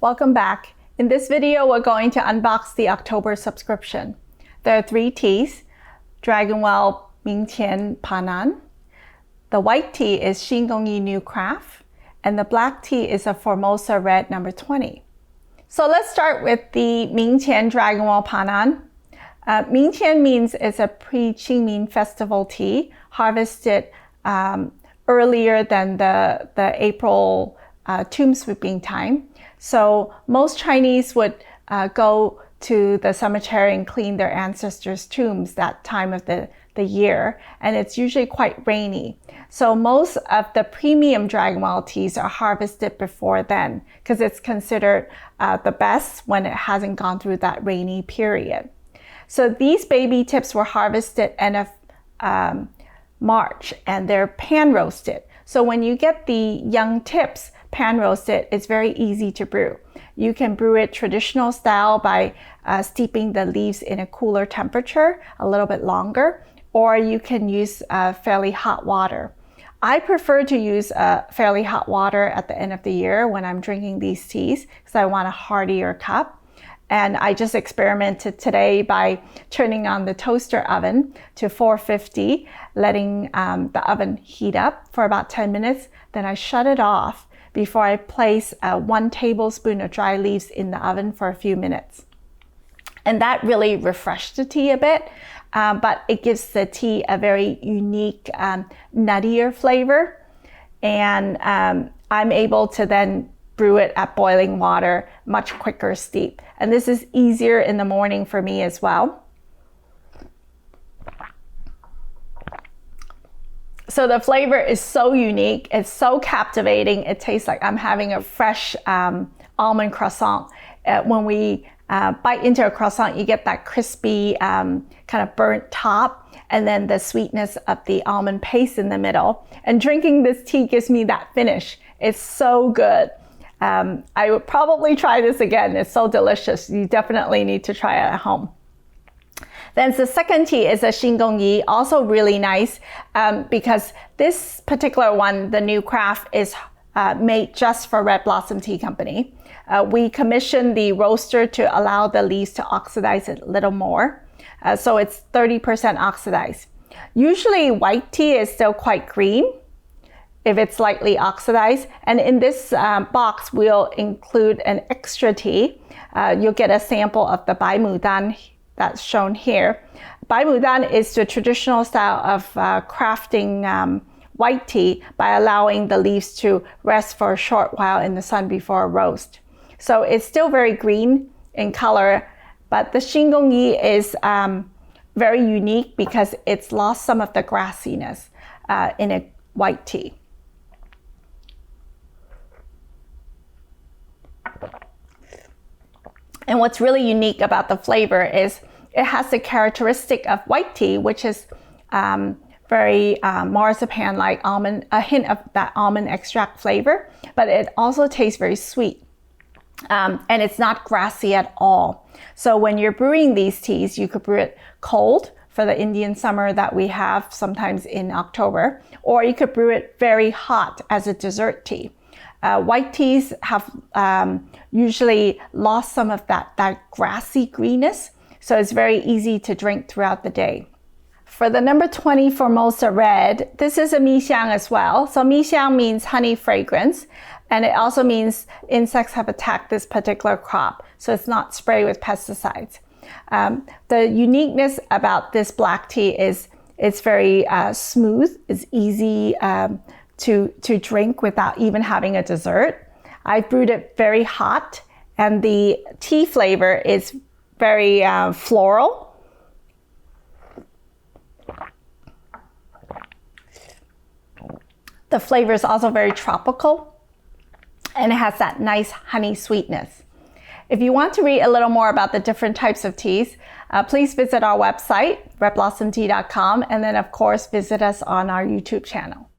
Welcome back. In this video, we're going to unbox the October subscription. There are 3 teas, DRAGONWELL, MING, PANAN. The white tea is Shin New Craft, and the black tea is a Formosa Red number 20. So let's start with the MING DRAGONWELL PANAN. MING means it's a pre-Qingming festival tea, harvested earlier than the April tomb sweeping time. So most Chinese would go to the cemetery and clean their ancestors' tombs that time of the year, and it's usually quite rainy. So most of the premium DRAGONWELL teas are harvested before then because it's considered the best when it hasn't gone through that rainy period. So these baby tips were harvested end of March, and they're pan roasted. So when you get the young tips pan roasted, it's very easy to brew. You can brew it traditional style by steeping the leaves in a cooler temperature a little bit longer, or you can use fairly hot water. I prefer to use fairly hot water at the end of the year when I'm drinking these teas because I want a heartier cup. And I just experimented today by turning on the toaster oven to 450, letting the oven heat up for about 10 minutes. Then I shut it off before I place 1 tablespoon of dry leaves in the oven for a few minutes. And that really refreshed the tea a bit, but it gives the tea a very unique, nuttier flavor. And I'm able to then brew it at boiling water, much quicker steep. And this is easier in the morning for me as well. So the flavor is so unique, it's so captivating, it tastes like I'm having a fresh almond croissant. When we bite into a croissant, you get that crispy, kind of burnt top, and then the sweetness of the almond paste in the middle. And drinking this tea gives me that finish. It's so good. I would probably try this again. It's so delicious. You definitely need to try it at home. Then the second tea is a Shin, also really nice because this particular one, the new craft, is made just for Red Blossom Tea Company. We commissioned the roaster to allow the leaves to oxidize a little more. So it's 30% oxidized. Usually white tea is still quite green if it's slightly oxidized. And in this box, we'll include an extra tea. You'll get a sample of the Bai Mudan that's shown here. Bai Mudan is the traditional style of crafting white tea by allowing the leaves to rest for a short while in the sun before roast. So it's still very green in color, but the Shin is very unique because it's lost some of the grassiness in a white tea. And what's really unique about the flavor is it has the characteristic of white tea, which is very marzipan-like, almond, a hint of that almond extract flavor, but it also tastes very sweet. And it's not grassy at all. So when you're brewing these teas, you could brew it cold for the Indian summer that we have sometimes in October, or you could brew it very hot as a dessert tea. White teas have usually lost some of that grassy greenness, so it's very easy to drink throughout the day. For the number 20 Formosa Red, this is a MIXIANG as well. So MIXIANG means honey fragrance, and it also means insects have attacked this particular crop, so it's not sprayed with pesticides. The uniqueness about this black tea is it's very smooth, it's easy to drink without even having a dessert. I brewed it very hot, and the tea flavor is very floral. The flavor is also very tropical, and it has that nice honey sweetness. If you want to read a little more about the different types of teas, please visit our website, redblossomtea.com, and then of course visit us on our YouTube channel.